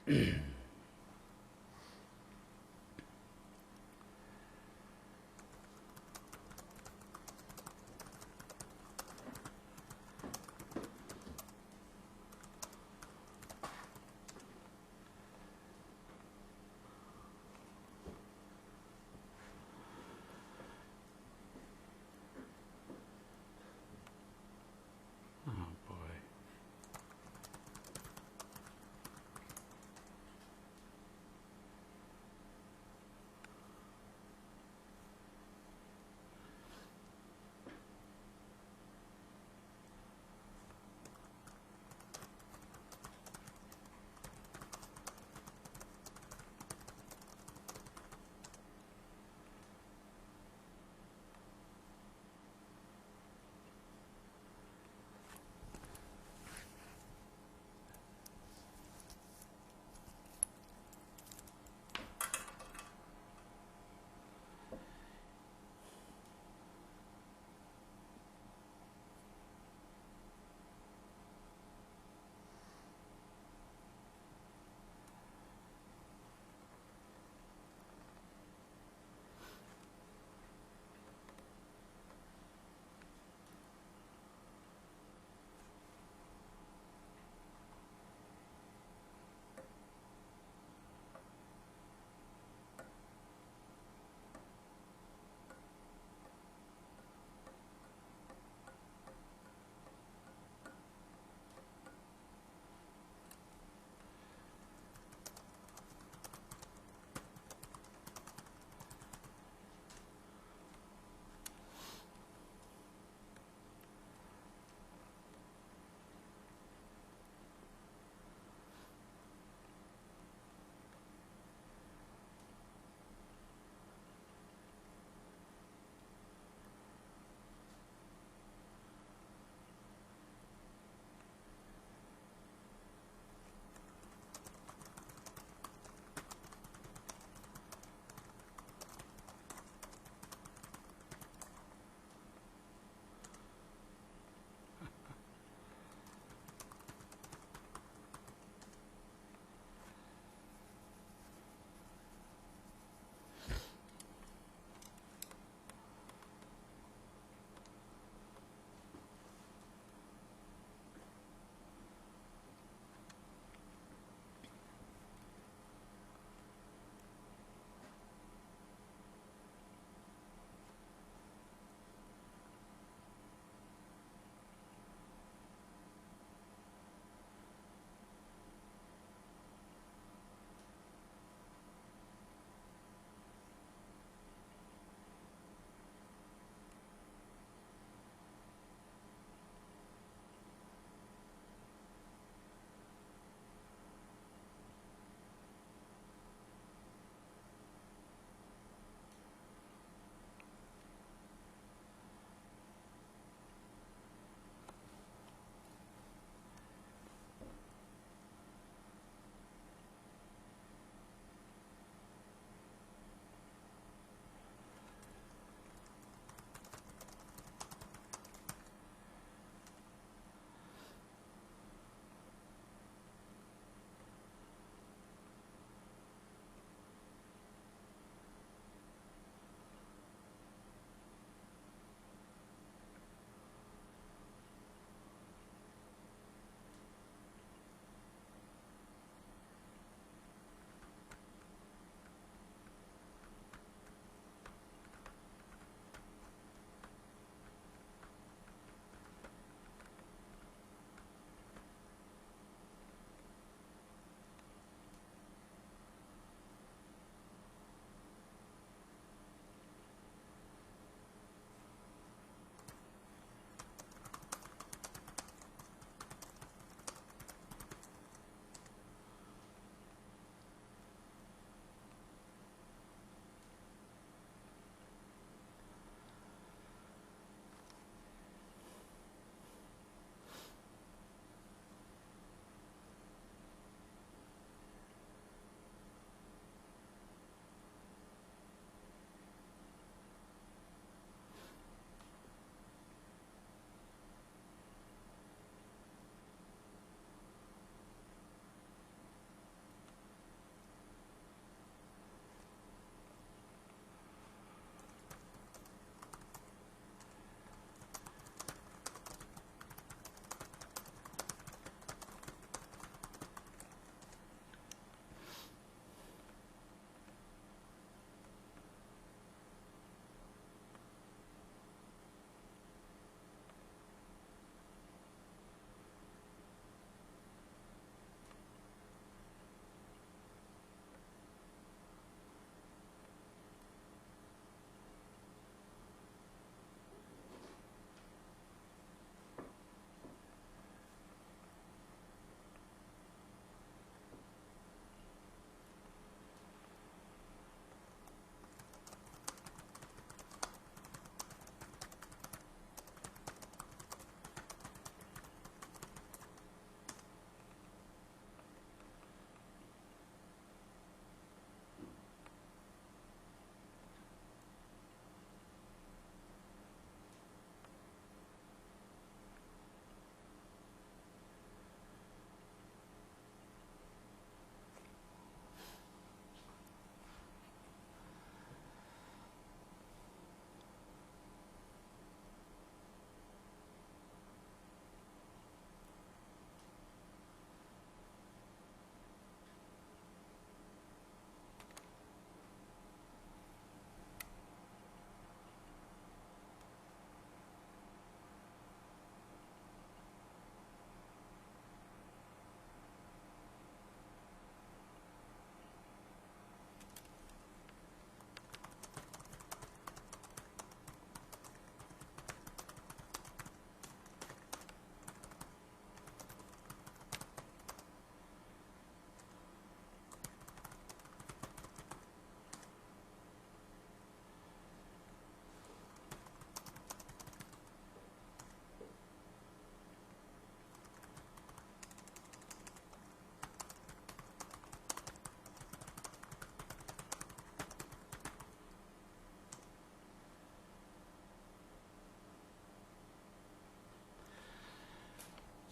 Oh boy.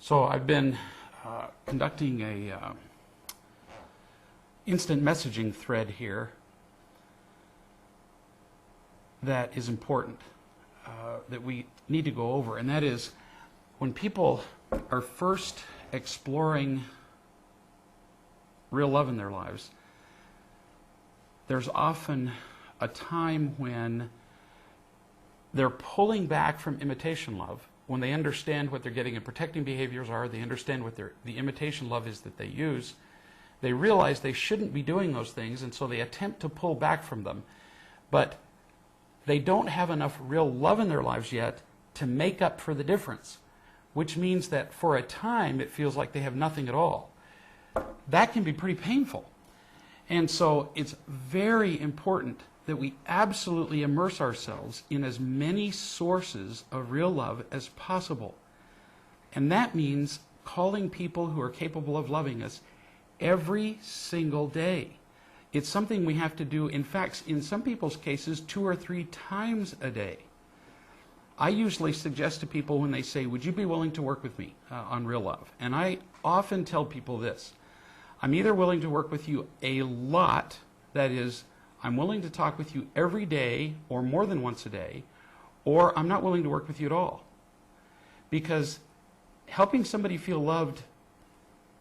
So I've been conducting a instant messaging thread here that is important, that we need to go over, and that is when people are first exploring real love in their lives, there's often a time when they're pulling back from imitation love. When they understand what they're getting in protecting behaviors are, they understand what the imitation love is that they use, they realize they shouldn't be doing those things, and so they attempt to pull back from them. But they don't have enough real love in their lives yet to make up for the difference, which means that for a time it feels like they have nothing at all. That can be pretty painful. And so it's very important that we absolutely immerse ourselves in as many sources of real love as possible. And that means calling people who are capable of loving us every single day. It's something we have to do, in fact, in some people's cases, 2 or 3 times a day. I usually suggest to people when they say, would you be willing to work with me on real love? And I often tell people this: I'm either willing to work with you a lot, that is, I'm willing to talk with you every day or more than once a day, or I'm not willing to work with you at all. Because helping somebody feel loved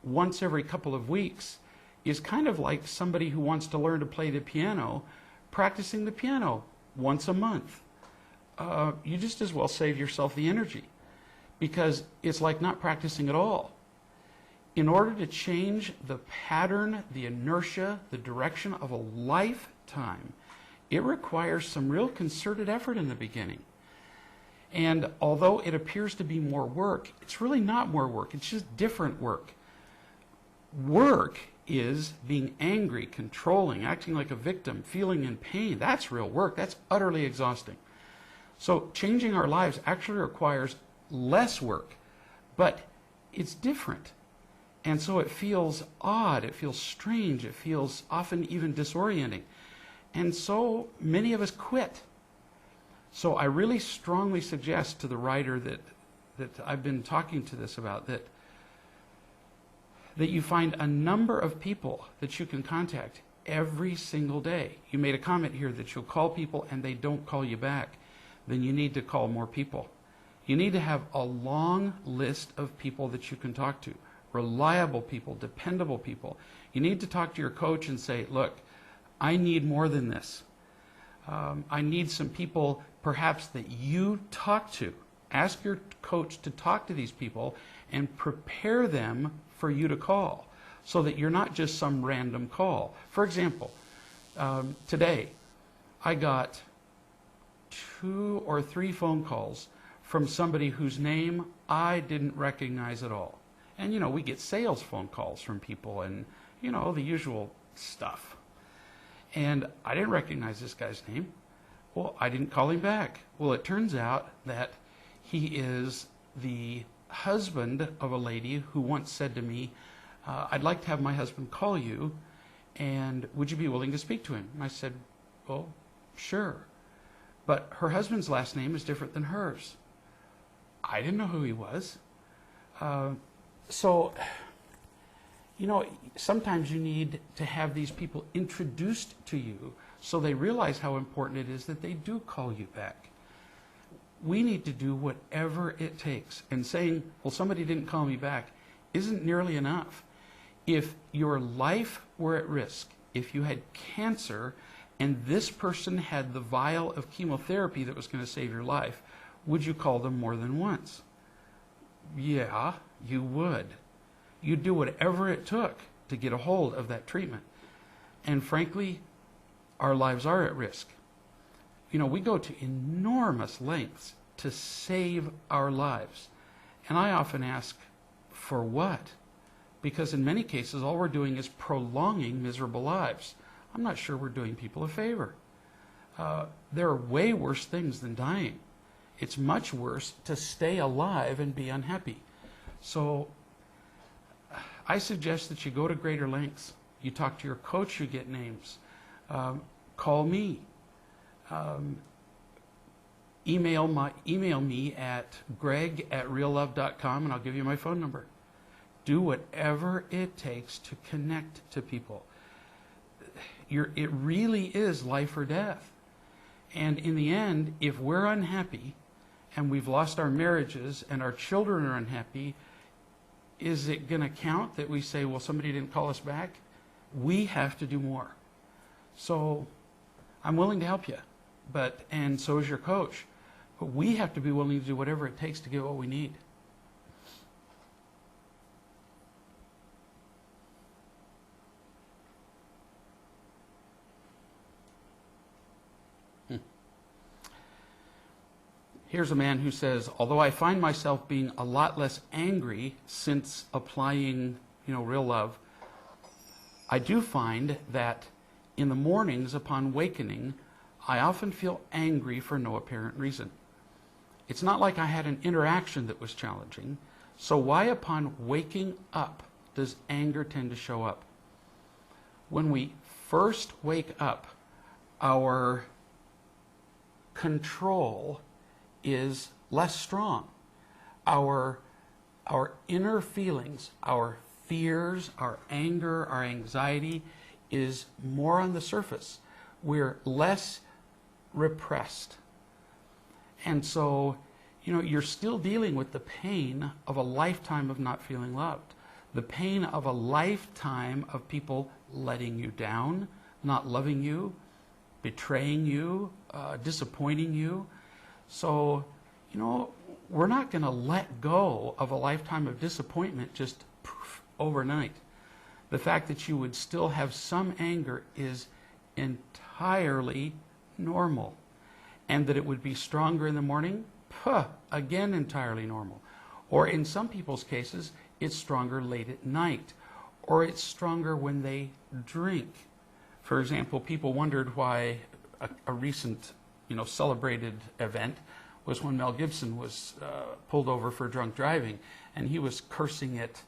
once every couple of weeks is kind of like somebody who wants to learn to play the piano, practicing the piano once a month. You just as well save yourself the energy, because it's like not practicing at all. In order to change the pattern, the inertia, the direction of a lifetime, it requires some real concerted effort in the beginning. And although it appears to be more work, it's really not more work. It's just different work. Work is being angry, controlling, acting like a victim, feeling in pain. That's real work. That's utterly exhausting. So changing our lives actually requires less work, but it's different. And so it feels odd, it feels strange, it feels often even disorienting. And so many of us quit. So I really strongly suggest to the writer that I've been talking to this about, that you find a number of people that you can contact every single day. You made a comment here that you'll call people and they don't call you back. Then you need to call more people. You need to have a long list of people that you can talk to. Reliable people, dependable people. You need to talk to your coach and say, look, I need more than this. I need some people perhaps that you talk to. Ask your coach to talk to these people and prepare them for you to call, so that you're not just some random call. For example, today I got 2 or 3 phone calls from somebody whose name I didn't recognize at all. And, you know, we get sales phone calls from people and, you know, the usual stuff. And I didn't recognize this guy's name. Well, I didn't call him back. Well, it turns out that he is the husband of a lady who once said to me, I'd like to have my husband call you, and would you be willing to speak to him? And I said, well, sure. But her husband's last name is different than hers. I didn't know who he was. So, you know, sometimes you need to have these people introduced to you so they realize how important it is that they do call you back. We need to do whatever it takes. And saying, well, somebody didn't call me back isn't nearly enough. If your life were at risk, if you had cancer and this person had the vial of chemotherapy that was going to save your life, would you call them more than once? Yeah, you would. You'd do whatever it took to get a hold of that treatment. And frankly, our lives are at risk. You know, we go to enormous lengths to save our lives. And I often ask, for what? Because in many cases, all we're doing is prolonging miserable lives. I'm not sure we're doing people a favor. There are way worse things than dying. It's much worse to stay alive and be unhappy. So I suggest that you go to greater lengths. You talk to your coach, you get names. Call me. email me at greg@reallove.com, and I'll give you my phone number. Do whatever it takes to connect to people. It really is life or death. And in the end, if we're unhappy and we've lost our marriages and our children are unhappy, is it going to count that we say, well, somebody didn't call us back? We have to do more. So I'm willing to help you, and so is your coach. But we have to be willing to do whatever it takes to get what we need. Here's a man who says, although I find myself being a lot less angry since applying, real love, I do find that in the mornings upon wakening, I often feel angry for no apparent reason. It's not like I had an interaction that was challenging, so why upon waking up does anger tend to show up? When we first wake up, our control is less strong. Our inner feelings, our fears, our anger, our anxiety is more on the surface. We're less repressed. And so, you're still dealing with the pain of a lifetime of not feeling loved. The pain of a lifetime of people letting you down, not loving you, betraying you, disappointing you. So, we're not going to let go of a lifetime of disappointment just poof, overnight. The fact that you would still have some anger is entirely normal. And that it would be stronger in the morning, again, entirely normal. Or in some people's cases, it's stronger late at night. Or it's stronger when they drink. For example, people wondered why a recent celebrated event was when Mel Gibson was pulled over for drunk driving, and he was cursing at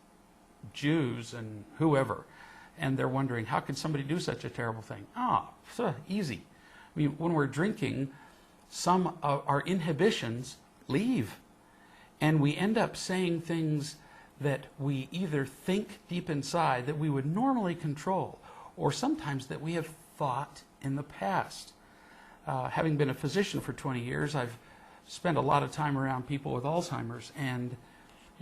Jews and whoever, and they're wondering, how could somebody do such a terrible thing? Easy. I mean, when we're drinking, some of our inhibitions leave, and we end up saying things that we either think deep inside that we would normally control, or sometimes that we have thought in the past. Having been a physician for 20 years, I've spent a lot of time around people with Alzheimer's, and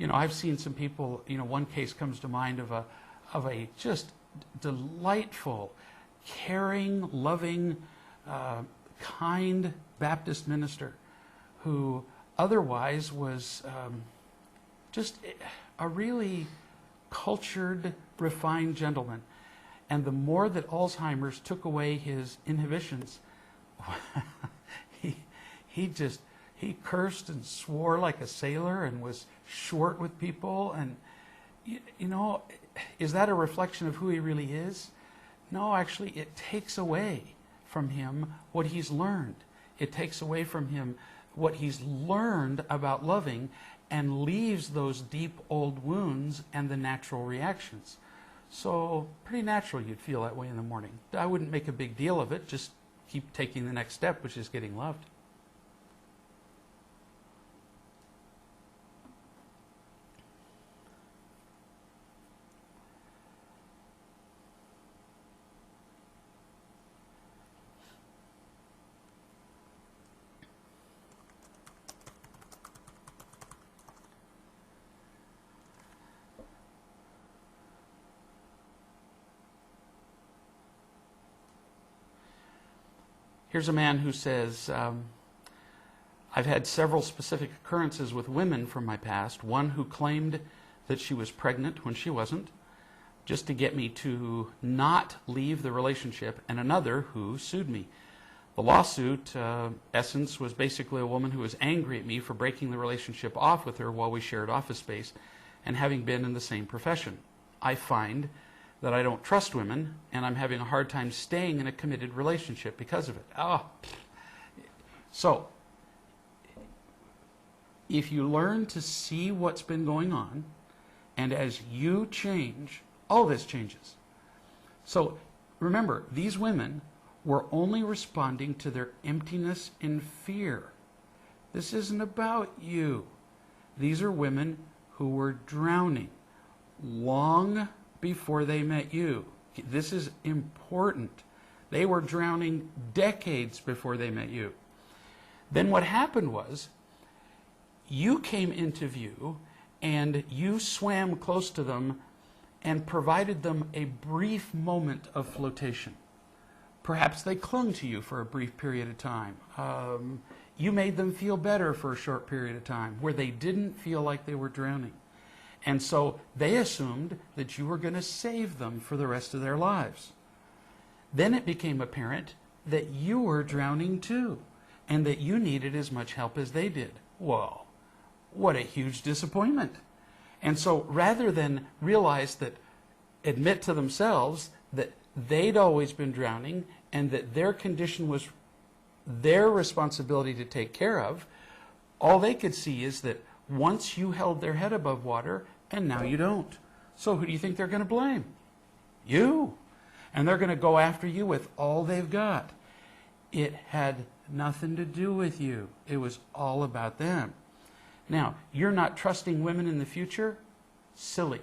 I've seen some people. One case comes to mind of a just delightful, caring, loving, kind Baptist minister who otherwise was just a really cultured, refined gentleman. And the more that Alzheimer's took away his inhibitions, he cursed and swore like a sailor and was short with people. And is that a reflection of who he really is? No, actually, it takes away from him what he's learned. It takes away from him what he's learned about loving and leaves those deep old wounds and the natural reactions. So pretty natural you'd feel that way in the morning. I wouldn't make a big deal of it. Just keep taking the next step, which is getting loved. Here's a man who says, I've had several specific occurrences with women from my past. One who claimed that she was pregnant when she wasn't, just to get me to not leave the relationship, and another who sued me. The lawsuit, essence, was basically a woman who was angry at me for breaking the relationship off with her while we shared office space and having been in the same profession. I find that I don't trust women, and I'm having a hard time staying in a committed relationship because of it. So, if you learn to see what's been going on, and as you change, all this changes. So, remember, these women were only responding to their emptiness and fear. This isn't about you. These are women who were drowning long before they met you. This is important. They were drowning decades before they met you. Then what happened was, you came into view and you swam close to them and provided them a brief moment of flotation. Perhaps they clung to you for a brief period of time. You made them feel better for a short period of time where they didn't feel like they were drowning. And so they assumed that you were going to save them for the rest of their lives. Then it became apparent that you were drowning too, and that you needed as much help as they did. Whoa, what a huge disappointment. And so rather than realize that, admit to themselves that they'd always been drowning and that their condition was their responsibility to take care of, all they could see is that once you held their head above water and now you don't. So who do you think they're going to blame? You. And they're going to go after you with all they've got. It had nothing to do with you. It was all about them. Now, you're not trusting women in the future? Silly.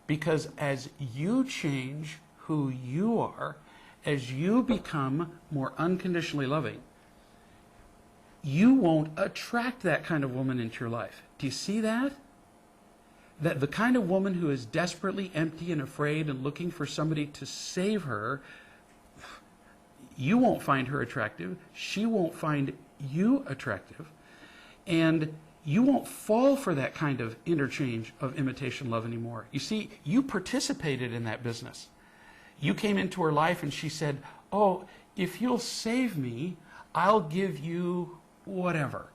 Because as you change who you are, as you become more unconditionally loving, you won't attract that kind of woman into your life. Do you see that? That the kind of woman who is desperately empty and afraid and looking for somebody to save her, you won't find her attractive. She won't find you attractive. And you won't fall for that kind of interchange of imitation love anymore. You see, you participated in that business. You came into her life and she said, oh, if you'll save me, I'll give you whatever.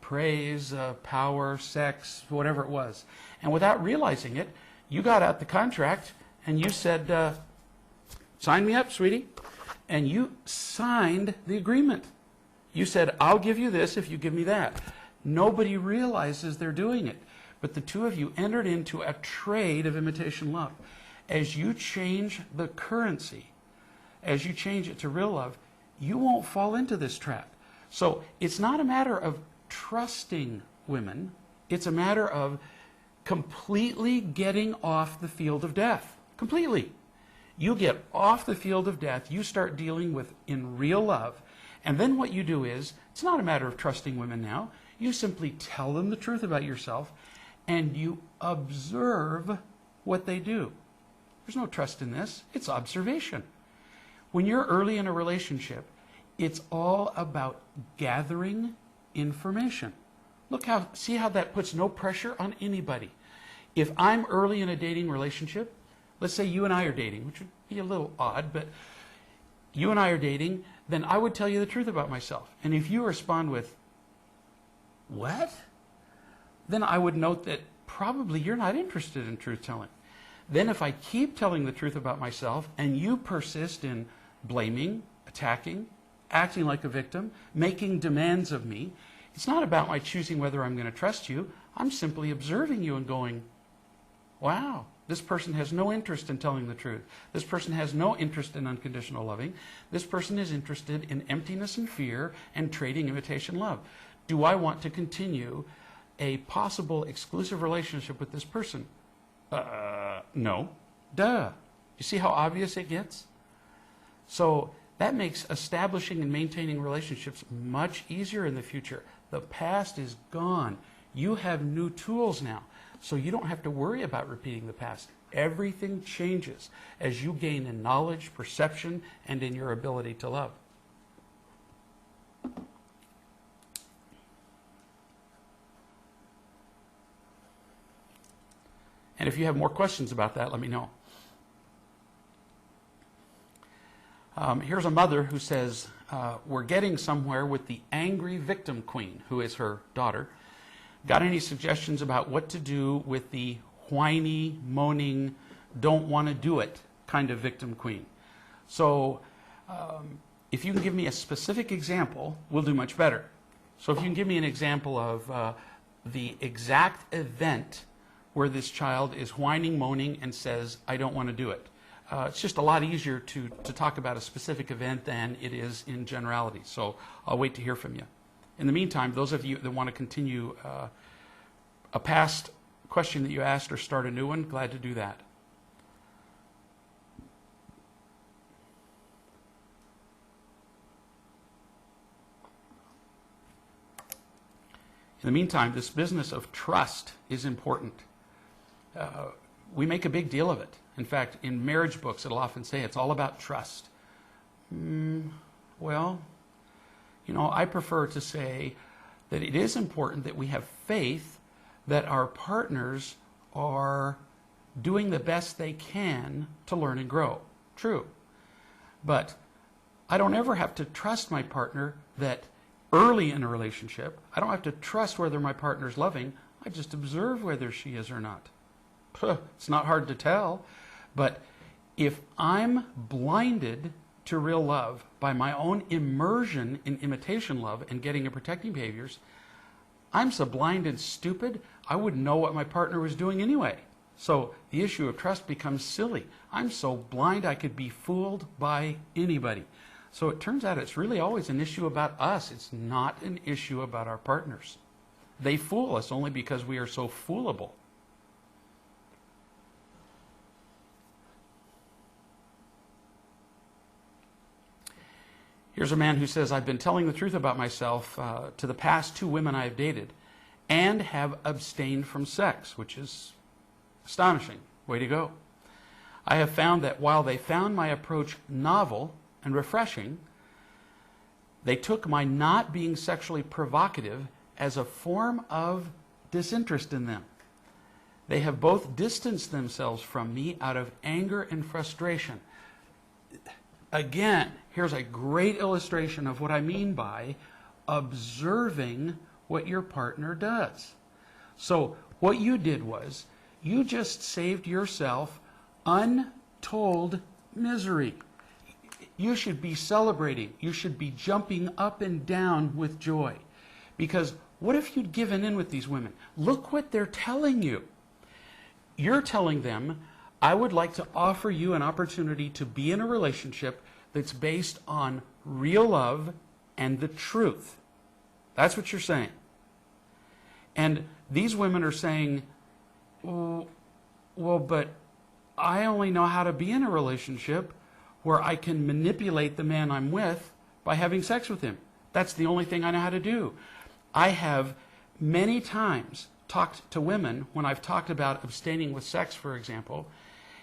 Praise, power, sex, whatever it was. And without realizing it, you got out the contract and you said, sign me up, sweetie. And you signed the agreement. You said, I'll give you this if you give me that. Nobody realizes they're doing it. But the two of you entered into a trade of imitation love. As you change the currency, as you change it to real love, you won't fall into this trap. So it's not a matter of trusting women. It's a matter of completely getting off the field of death. Completely. You get off the field of death. You start dealing with in real love. And then what you do is, it's not a matter of trusting women now. You simply tell them the truth about yourself and you observe what they do. There's no trust in this. It's observation. When you're early in a relationship, it's all about gathering information. See how that puts no pressure on anybody. If I'm early in a dating relationship, let's say you and I are dating, which would be a little odd, but you and I are dating, then I would tell you the truth about myself. And if you respond with, what? Then I would note that probably you're not interested in truth telling. Then if I keep telling the truth about myself and you persist in blaming, attacking, acting like a victim, making demands of me, it's not about my choosing whether I'm going to trust you. I'm simply observing you and going, wow, this person has no interest in telling the truth. This person has no interest in unconditional loving. This person is interested in emptiness and fear and trading imitation love. Do I want to continue a possible exclusive relationship with this person? No. Duh. You see how obvious it gets? So that makes establishing and maintaining relationships much easier in the future. The past is gone. You have new tools now, so you don't have to worry about repeating the past. Everything changes as you gain in knowledge, perception, and in your ability to love. And if you have more questions about that, let me know. Here's a mother who says, we're getting somewhere with the angry victim queen, who is her daughter. Got any suggestions about what to do with the whiny, moaning, don't want to do it kind of victim queen? So if you can give me a specific example, we'll do much better. So if you can give me an example of the exact event where this child is whining, moaning, and says, I don't want to do it. It's just a lot easier to talk about a specific event than it is in generality. So I'll wait to hear from you. In the meantime, those of you that want to continue a past question that you asked or start a new one, glad to do that. In the meantime, this business of trust is important. We make a big deal of it. In fact, in marriage books, it'll often say it's all about trust. Well, you know, I prefer to say that it is important that we have faith that our partners are doing the best they can to learn and grow. True. But I don't ever have to trust my partner that early in a relationship, I don't have to trust whether my partner's loving. I just observe whether she is or not. It's not hard to tell. But if I'm blinded to real love by my own immersion in imitation love and getting in protecting behaviors, I'm so blind and stupid, I wouldn't know what my partner was doing anyway. So the issue of trust becomes silly. I'm so blind I could be fooled by anybody. So it turns out it's really always an issue about us. It's not an issue about our partners. They fool us only because we are so foolable. Here's a man who says, I've been telling the truth about myself to the past 2 women I have dated and have abstained from sex, which is astonishing. Way to go. I have found that while they found my approach novel and refreshing, they took my not being sexually provocative as a form of disinterest in them. They have both distanced themselves from me out of anger and frustration. Again, here's a great illustration of what I mean by observing what your partner does. So what you did was you just saved yourself untold misery. You should be celebrating. You should be jumping up and down with joy. Because what if you'd given in with these women? Look what they're telling you. You're telling them, I would like to offer you an opportunity to be in a relationship that's based on real love and the truth. That's what you're saying. And these women are saying, well, but I only know how to be in a relationship where I can manipulate the man I'm with by having sex with him. That's the only thing I know how to do. I have many times talked to women when I've talked about abstaining with sex, for example,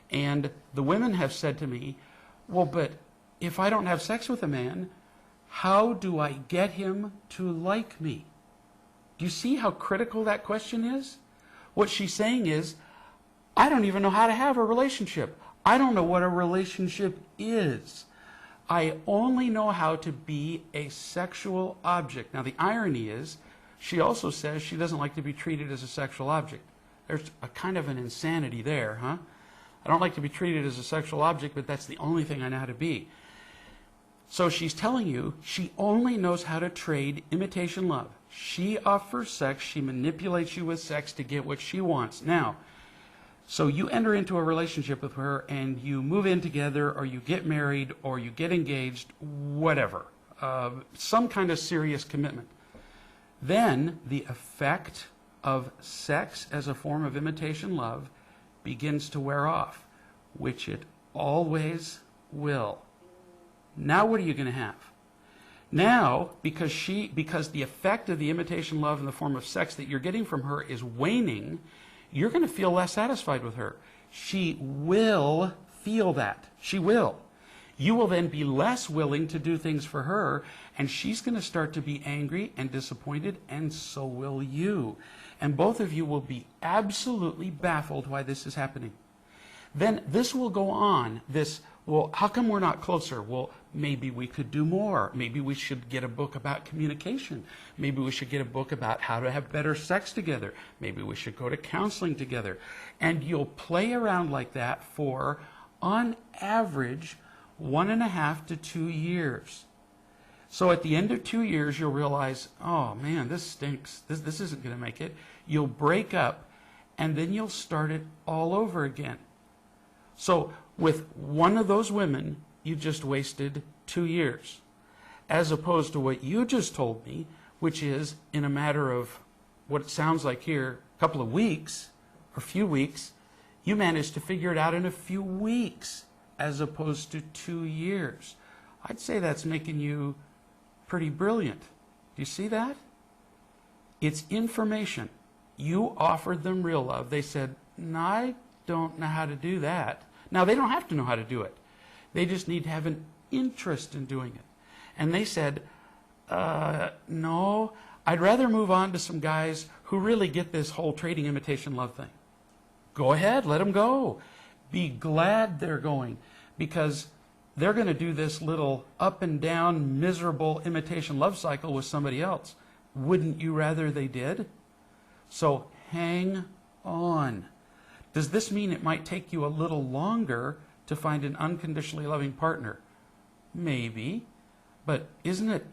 and the women have said to me, well, but if I don't have sex with a man, how do I get him to like me? Do you see how critical that question is? What she's saying is, I don't even know how to have a relationship. I don't know what a relationship is. I only know how to be a sexual object. Now, the irony is, she also says she doesn't like to be treated as a sexual object. There's a kind of an insanity there, huh? I don't like to be treated as a sexual object, but that's the only thing I know how to be. So she's telling you she only knows how to trade imitation love. She offers sex, she manipulates you with sex to get what she wants. Now, so you enter into a relationship with her and you move in together, or you get married, or you get engaged, whatever. Some kind of serious commitment. Then the effect of sex as a form of imitation love begins to wear off, which it always will. Now what are you going to have? Now, because the effect of the imitation love in the form of sex that you're getting from her is waning, you're going to feel less satisfied with her. She will feel that. She will. You will then be less willing to do things for her, and she's going to start to be angry and disappointed, and so will you. And both of you will be absolutely baffled why this is happening. Then this will go on, well, how come we're not closer? Well, maybe we could do more. Maybe we should get a book about communication. Maybe we should get a book about how to have better sex together. Maybe we should go to counseling together. And you'll play around like that for, on average, 1.5 to 2 years. So at the end of 2 years, you'll realize, oh man, this stinks. This isn't going to make it. You'll break up, and then you'll start it all over again. So with one of those women, you just wasted 2 years. As opposed to what you just told me, which is in a matter of what it sounds like here, a couple of weeks or few weeks, you managed to figure it out in a few weeks as opposed to 2 years. I'd say that's making you pretty brilliant. Do you see that? It's information. You offered them real love. They said, no, I don't know how to do that. Now, they don't have to know how to do it. They just need to have an interest in doing it. And they said, no, I'd rather move on to some guys who really get this whole trading imitation love thing. Go ahead, let them go. Be glad they're going, because they're going to do this little up and down miserable imitation love cycle with somebody else. Wouldn't you rather they did? So hang on. Does this mean it might take you a little longer to find an unconditionally loving partner? Maybe. But isn't it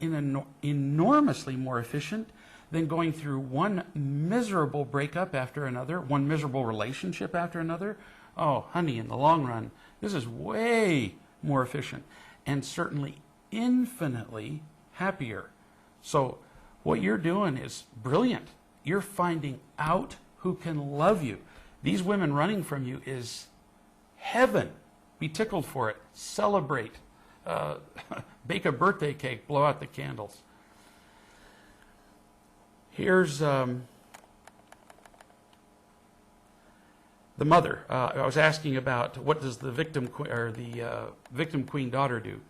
enormously more efficient than going through one miserable breakup after another, one miserable relationship after another? Oh, honey, in the long run, this is way more efficient and certainly infinitely happier. So what you're doing is brilliant. You're finding out who can love you. These women running from you is heaven. Be tickled for it. Celebrate. Bake a birthday cake. Blow out the candles. Here's the mother. I was asking about what does the victim queen daughter do.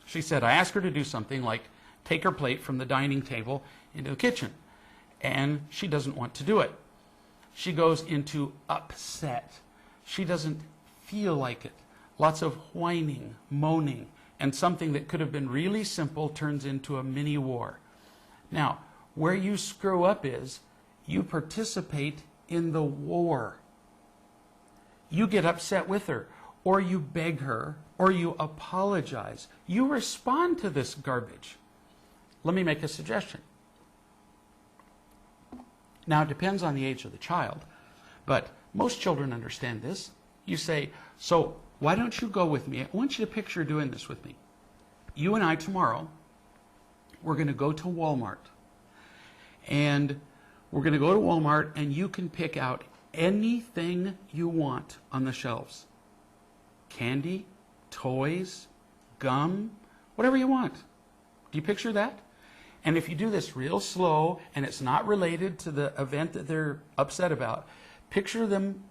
She said, I asked her to do something like take her plate from the dining table into the kitchen, and she doesn't want to do it. She goes into upset. She doesn't feel like it. Lots of whining, moaning, and something that could have been really simple turns into a mini war. Now, where you screw up is you participate in the war. You get upset with her, or you beg her, or you apologize. You respond to this garbage. Let me make a suggestion. Now, it depends on the age of the child, but most children understand this. You say, so why don't you go with me? I want you to picture doing this with me. You and I tomorrow, we're going to go to Walmart. And we're going to go to Walmart, and you can pick out anything you want on the shelves. Candy, toys, gum, whatever you want. Do you picture that? And if you do this real slow, and it's not related to the event that they're upset about, picture them,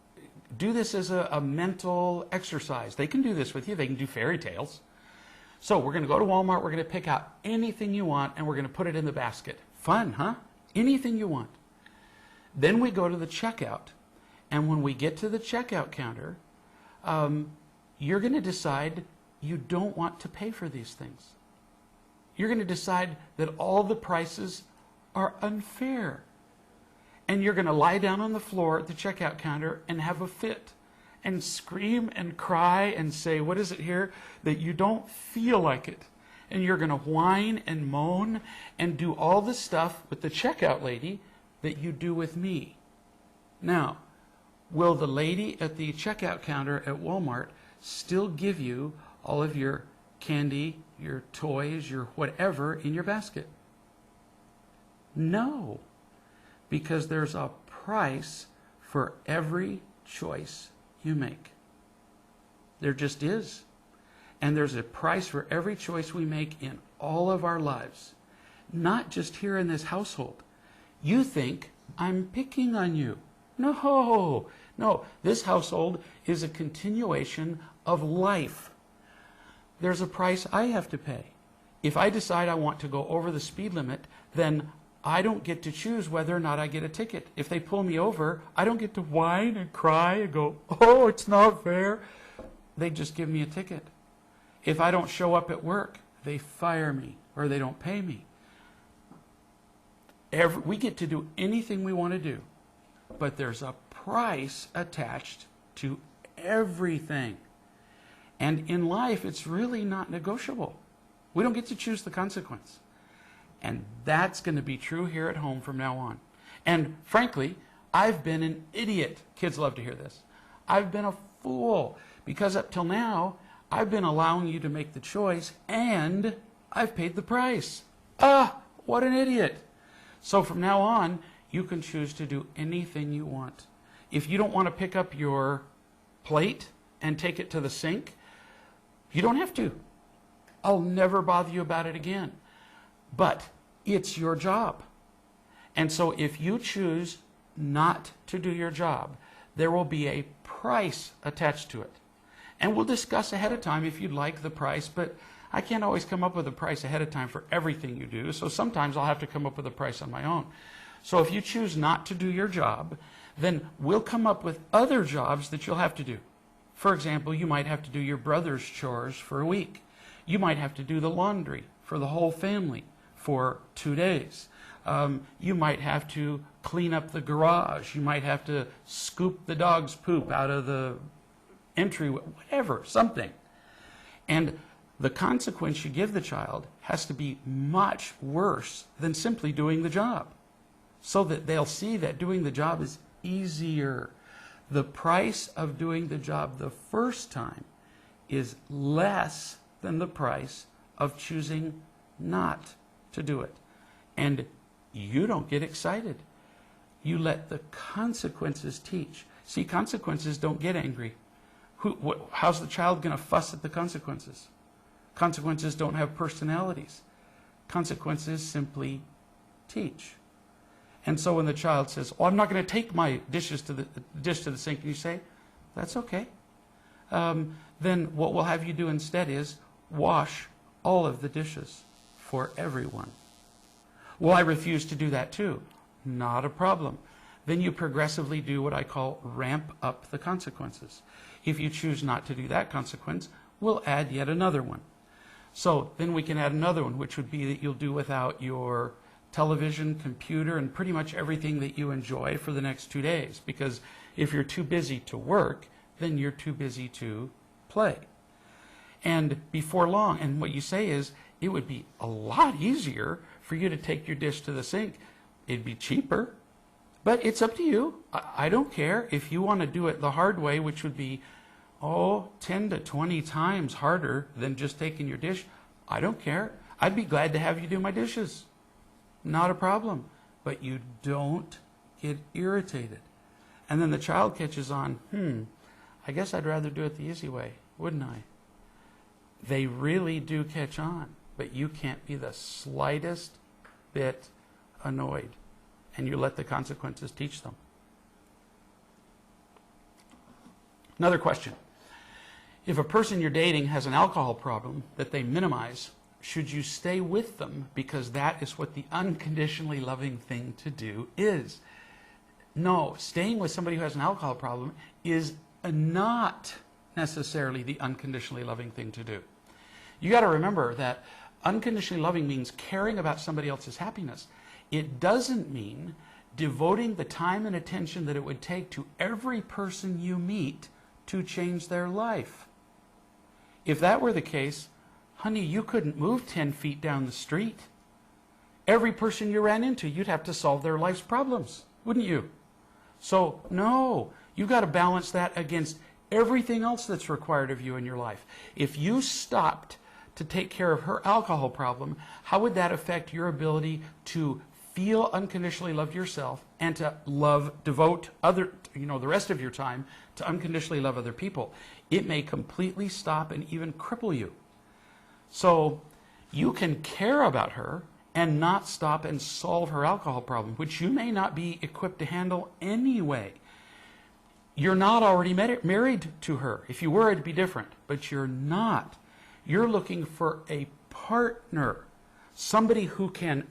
do this as a mental exercise. They can do this with you. They can do fairy tales. So we're going to go to Walmart. We're going to pick out anything you want, and we're going to put it in the basket. Fun, huh? Anything you want. Then we go to the checkout. And when we get to the checkout counter, you're going to decide you don't want to pay for these things. You're going to decide that all the prices are unfair. And you're going to lie down on the floor at the checkout counter and have a fit and scream and cry and say, what is it here? That you don't feel like it. And you're going to whine and moan and do all the stuff with the checkout lady that you do with me. Now, will the lady at the checkout counter at Walmart still give you all of your candy, your toys, your whatever in your basket? No, because there's a price for every choice you make. There just is. And there's a price for every choice we make in all of our lives, not just here in this household. You think I'm picking on you. No, this household is a continuation of life. There's a price I have to pay. If I decide I want to go over the speed limit, then I don't get to choose whether or not I get a ticket. If they pull me over, I don't get to whine and cry and go, oh, it's not fair. They just give me a ticket. If I don't show up at work, they fire me or they don't pay me. We get to do anything we want to do, but there's a price attached to everything. And in life, it's really not negotiable. We don't get to choose the consequence. And that's going to be true here at home from now on. And frankly, I've been an idiot. Kids love to hear this. I've been a fool because up till now, I've been allowing you to make the choice and I've paid the price. What an idiot. So from now on, you can choose to do anything you want. If you don't want to pick up your plate and take it to the sink, you don't have to. I'll never bother you about it again. But it's your job. And so if you choose not to do your job, there will be a price attached to it. And we'll discuss ahead of time if you'd like the price, but I can't always come up with a price ahead of time for everything you do, so sometimes I'll have to come up with a price on my own. So if you choose not to do your job, then we'll come up with other jobs that you'll have to do. For example, you might have to do your brother's chores for a week. You might have to do the laundry for the whole family for 2 days. You might have to clean up the garage. You might have to scoop the dog's poop out of the entry, whatever, something. And the consequence you give the child has to be much worse than simply doing the job, so that they'll see that doing the job is easier. The price of doing the job the first time is less than the price of choosing not to do it. And you don't get excited. You let the consequences teach. See, consequences don't get angry. How's the child going to fuss at the consequences? Consequences don't have personalities. Consequences simply teach. And so when the child says, "Oh, I'm not going to take my dish to the sink," and you say, "That's okay." Then what we'll have you do instead is wash all of the dishes for everyone. Well, I refuse to do that too. Not a problem. Then you progressively do what I call ramp up the consequences. If you choose not to do that consequence, we'll add yet another one. So then we can add another one, which would be that you'll do without your television, computer, and pretty much everything that you enjoy for the next 2 days. Because if you're too busy to work, then you're too busy to play. And before long, and what you say is, it would be a lot easier for you to take your dish to the sink. It'd be cheaper. But it's up to you. I don't care if you want to do it the hard way, which would be, 10 to 20 times harder than just taking your dish. I don't care. I'd be glad to have you do my dishes. Not a problem. But you don't get irritated. And then the child catches on, I guess I'd rather do it the easy way, wouldn't I? They really do catch on, but you can't be the slightest bit annoyed. And you let the consequences teach them. Another question. If a person you're dating has an alcohol problem that they minimize, should you stay with them because that is what the unconditionally loving thing to do is? No, staying with somebody who has an alcohol problem is not necessarily the unconditionally loving thing to do. You got to remember that unconditionally loving means caring about somebody else's happiness. It doesn't mean devoting the time and attention that it would take to every person you meet to change their life. If that were the case, honey, you couldn't move 10 feet down the street. Every person you ran into, you'd have to solve their life's problems, wouldn't you? So, no, you've got to balance that against everything else that's required of you in your life. If you stopped to take care of her alcohol problem, how would that affect your ability to feel unconditionally loved yourself and to devote the rest of your time to unconditionally love other people? It may completely stop and even cripple you. So you can care about her and not stop and solve her alcohol problem, which you may not be equipped to handle anyway. You're not already married to her. If you were, it'd be different, but you're not. You're looking for a partner, somebody who can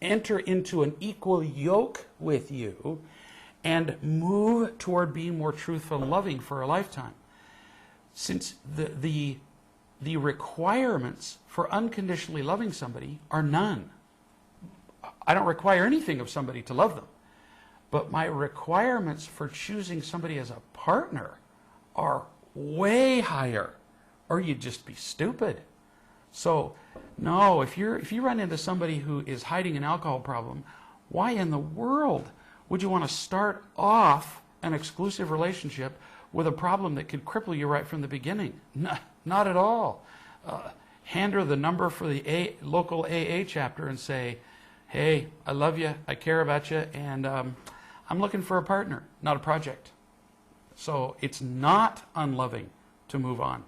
enter into an equal yoke with you and move toward being more truthful and loving for a lifetime. Since the requirements for unconditionally loving somebody are none. I don't require anything of somebody to love them. But my requirements for choosing somebody as a partner are way higher, or you'd just be stupid. So, no, if you run into somebody who is hiding an alcohol problem, why in the world would you want to start off an exclusive relationship with a problem that could cripple you right from the beginning? Not at all. hand her the number for the local AA chapter and say, hey, I love you, I care about you, and I'm looking for a partner, not a project. So it's not unloving to move on,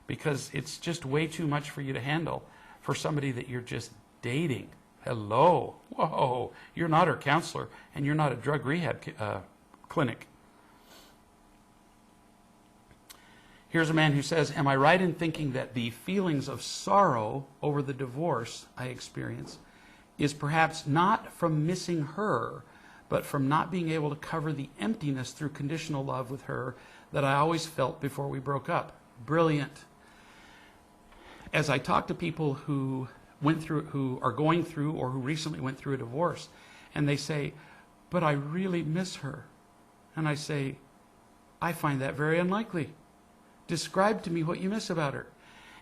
because it's just way too much for you to handle for somebody that you're just dating. Hello. Whoa. You're not her counselor, and you're not a drug rehab clinic. Here's a man who says, am I right in thinking that the feelings of sorrow over the divorce I experience is perhaps not from missing her, but from not being able to cover the emptiness through conditional love with her that I always felt before we broke up? Brilliant. As I talk to people who are going through, or who recently went through a divorce, and they say, but I really miss her. And I say, I find that very unlikely. Describe to me what you miss about her.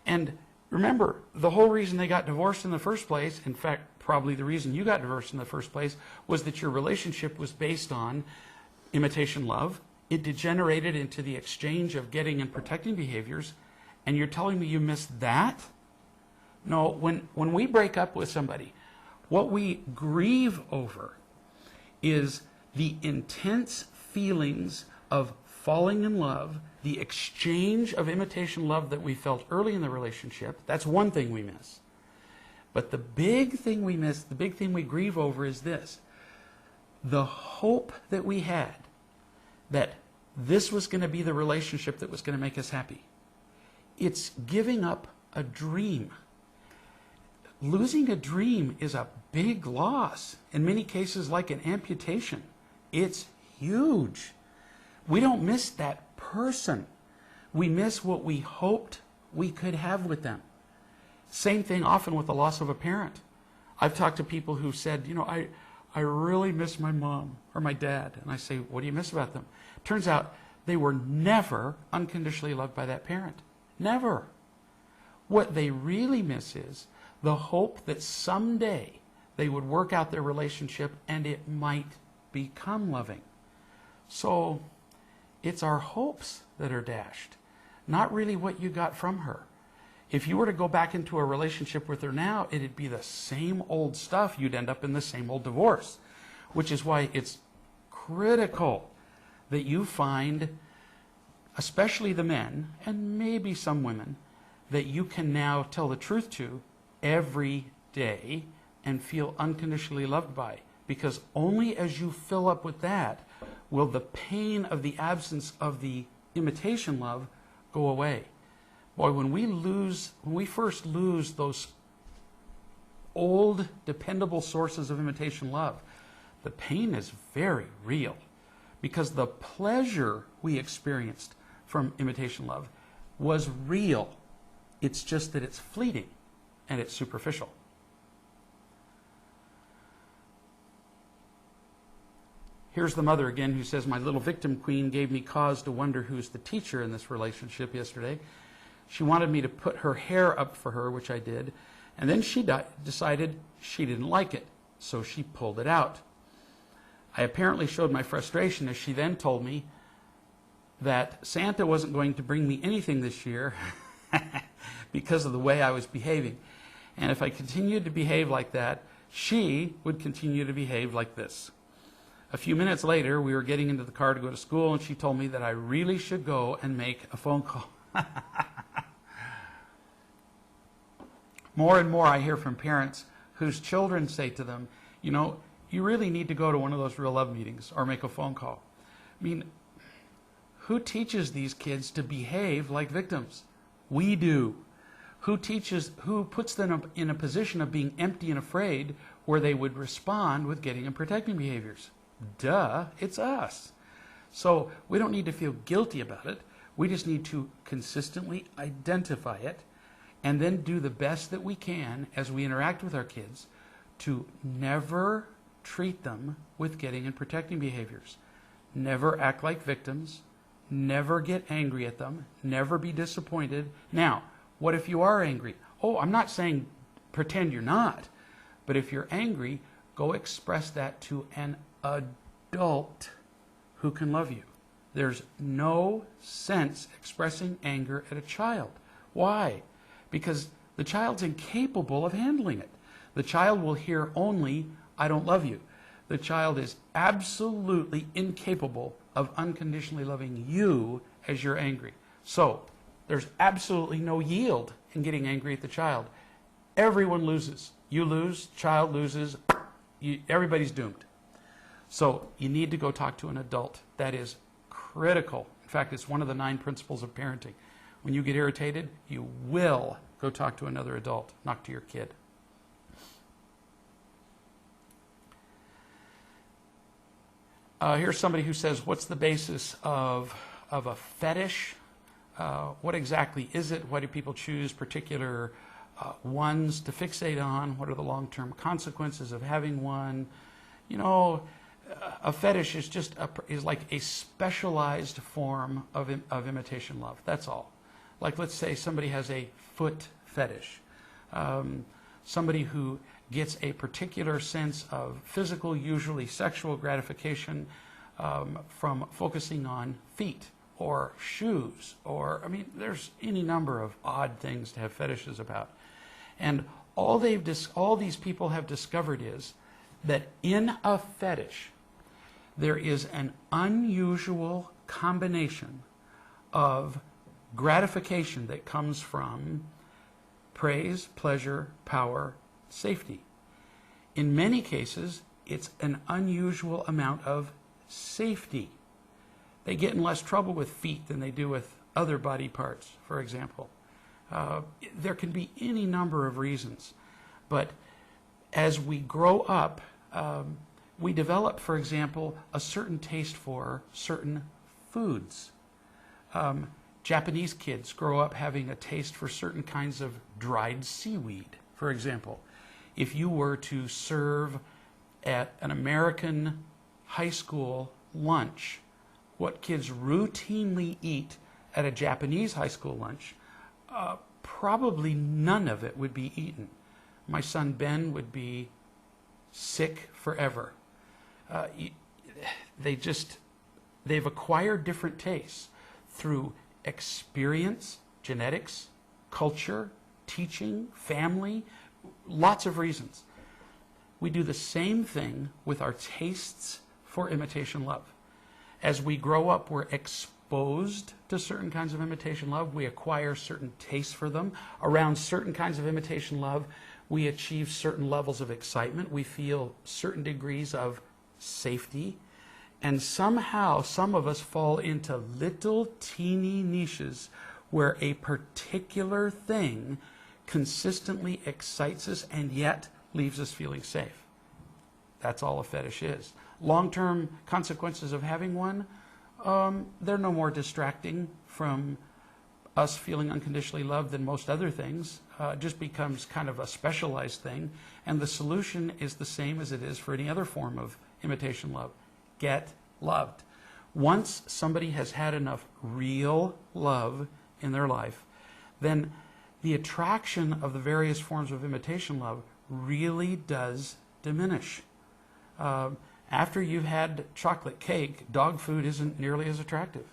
And remember, the whole reason they got divorced in the first place, in fact, probably the reason you got divorced in the first place, was that your relationship was based on imitation love. It degenerated into the exchange of getting and protecting behaviors, and you're telling me you miss that? No, when we break up with somebody, what we grieve over is the intense feelings of falling in love, the exchange of imitation love that we felt early in the relationship. That's one thing we miss. But the big thing we miss, the big thing we grieve over is this: the hope that we had that this was going to be the relationship that was going to make us happy. It's giving up a dream. Losing a dream is a big loss. In many cases, like an amputation. It's huge. We don't miss that person. We miss what we hoped we could have with them. Same thing often with the loss of a parent. I've talked to people who said, I really miss my mom or my dad. And I say, what do you miss about them? Turns out they were never unconditionally loved by that parent. Never. What they really miss is the hope that someday they would work out their relationship and it might become loving. So it's our hopes that are dashed, not really what you got from her. If you were to go back into a relationship with her now, it'd be the same old stuff. You'd end up in the same old divorce, which is why it's critical that you find, especially the men, and maybe some women, that you can now tell the truth to every day and feel unconditionally loved by. Because only as you fill up with that will the pain of the absence of the imitation love go away. Boy, when we first lose those old, dependable sources of imitation love, the pain is very real. Because the pleasure we experienced from imitation love was real. It's just that it's fleeting and it's superficial. Here's the mother again who says, my little victim queen gave me cause to wonder who's the teacher in this relationship yesterday. She wanted me to put her hair up for her, which I did, and then she decided she didn't like it, so she pulled it out. I apparently showed my frustration as she then told me that Santa wasn't going to bring me anything this year because of the way I was behaving. And if I continued to behave like that, she would continue to behave like this. A few minutes later, we were getting into the car to go to school, and she told me that I really should go and make a phone call. More and more I hear from parents whose children say to them, you really need to go to one of those real love meetings or make a phone call. I mean, who teaches these kids to behave like victims? We do. Who puts them in a position of being empty and afraid where they would respond with getting and protecting behaviors? Duh, it's us. So we don't need to feel guilty about it. We just need to consistently identify it and then do the best that we can as we interact with our kids to never treat them with getting and protecting behaviors. Never act like victims. Never get angry at them. Never be disappointed. Now, what if you are angry? Oh, I'm not saying pretend you're not. But if you're angry, go express that to an adult who can love you. There's no sense expressing anger at a child. Why? Because the child's incapable of handling it. The child will hear only, "I don't love you." The child is absolutely incapable of unconditionally loving you as you're angry. So there's absolutely no yield in getting angry at the child. Everyone loses. You lose, child loses, everybody's doomed. So you need to go talk to an adult. That is critical. In fact, it's one of the 9 principles of parenting. When you get irritated, you will go talk to another adult, not to your kid. Here's somebody who says, what's the basis of a fetish? What exactly is it? Why do people choose particular ones to fixate on? What are the long-term consequences of having one? You know, a fetish is just is like a specialized form of imitation love. That's all. Like, let's say somebody has a foot fetish. Somebody who gets a particular sense of physical, usually sexual gratification from focusing on feet or shoes, or, I mean, there's any number of odd things to have fetishes about. And all these people have discovered is that in a fetish, there is an unusual combination of gratification that comes from praise, pleasure, power, safety. In many cases, it's an unusual amount of safety. They get in less trouble with feet than they do with other body parts, for example. There can be any number of reasons. But as we grow up, we develop, for example, a certain taste for certain foods. Japanese kids grow up having a taste for certain kinds of dried seaweed, for example. If you were to serve at an American high school lunch what kids routinely eat at a Japanese high school lunch, probably none of it would be eaten. My son Ben would be sick forever. They've acquired different tastes through experience, genetics, culture, teaching, family, lots of reasons. We do the same thing with our tastes for imitation love. As we grow up, we're exposed to certain kinds of imitation love. We acquire certain tastes for them. Around certain kinds of imitation love, we achieve certain levels of excitement. We feel certain degrees of safety. And somehow, some of us fall into little teeny niches where a particular thing consistently excites us and yet leaves us feeling safe. That's all a fetish is. Long-term consequences of having one, they're no more distracting from us feeling unconditionally loved than most other things. It just becomes kind of a specialized thing. And the solution is the same as it is for any other form of imitation love. Get loved. Once somebody has had enough real love in their life, then the attraction of the various forms of imitation love really does diminish. After you've had chocolate cake, dog food isn't nearly as attractive.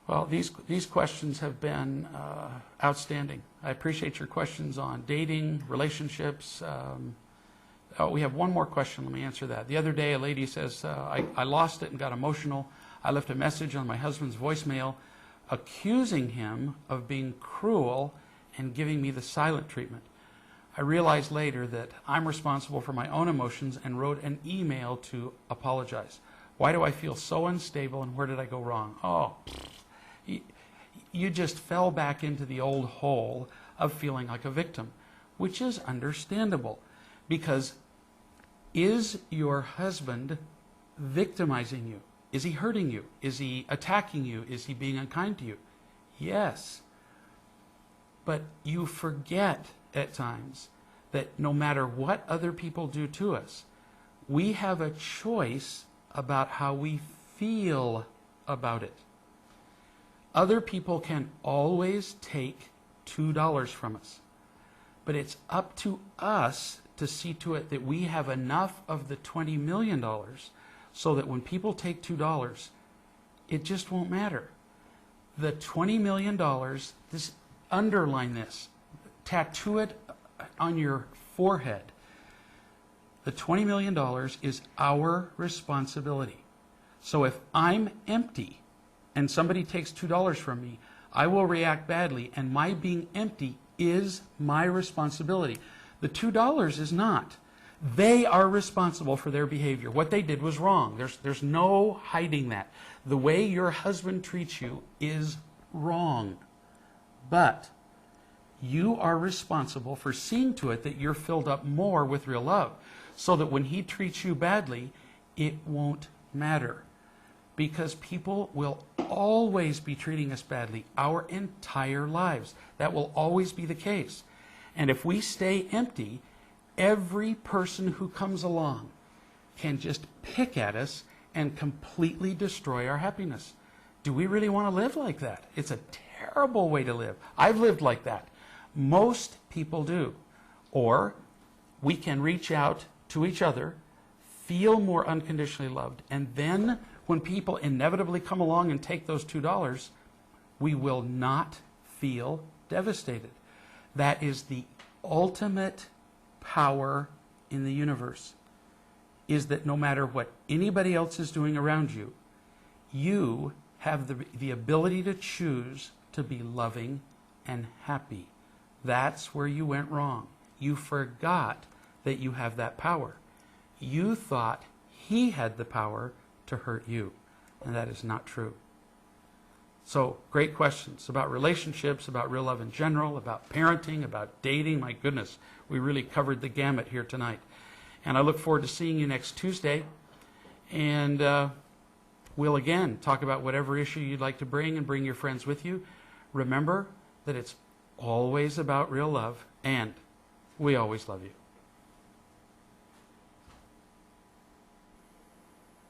Well, these questions have been outstanding. I appreciate your questions on dating, relationships. We have one more question. Let me answer that. The other day, a lady says, I lost it and got emotional. I left a message on my husband's voicemail accusing him of being cruel and giving me the silent treatment. I realized later that I'm responsible for my own emotions and wrote an email to apologize. Why do I feel so unstable and where did I go wrong? Oh, you just fell back into the old hole of feeling like a victim, which is understandable because is your husband victimizing you? Is he hurting you? Is he attacking you? Is he being unkind to you? Yes. But you forget at times that no matter what other people do to us, we have a choice about how we feel about it. Other people can always take $2 from us, but it's up to us to see to it that we have enough of the $20 million so that when people take $2, it just won't matter. The $20 million, this, underline this, tattoo it on your forehead. The $20 million is our responsibility. So if I'm empty and somebody takes $2 from me, I will react badly, and my being empty is my responsibility. The $2 is not. They are responsible for their behavior. What they did was wrong. There's no hiding that. The way your husband treats you is wrong. But you are responsible for seeing to it that you're filled up more with real love, so that when he treats you badly, it won't matter. Because people will always be treating us badly our entire lives. That will always be the case. And if we stay empty, every person who comes along can just pick at us and completely destroy our happiness. Do we really want to live like that? It's a terrible way to live. I've lived like that. Most people do. Or we can reach out to each other, feel more unconditionally loved, and then when people inevitably come along and take those $2, we will not feel devastated. That is the ultimate power in the universe, is that no matter what anybody else is doing around you, you have the ability to choose to be loving and happy. That's where you went wrong. You forgot that you have that power. You thought he had the power to hurt you, and that is not true. So, great questions about relationships, about real love in general, about parenting, about dating. My goodness, we really covered the gamut here tonight. And I look forward to seeing you next Tuesday, and we'll again talk about whatever issue you'd like to bring, and bring your friends with you. Remember that it's always about real love, and we always love you.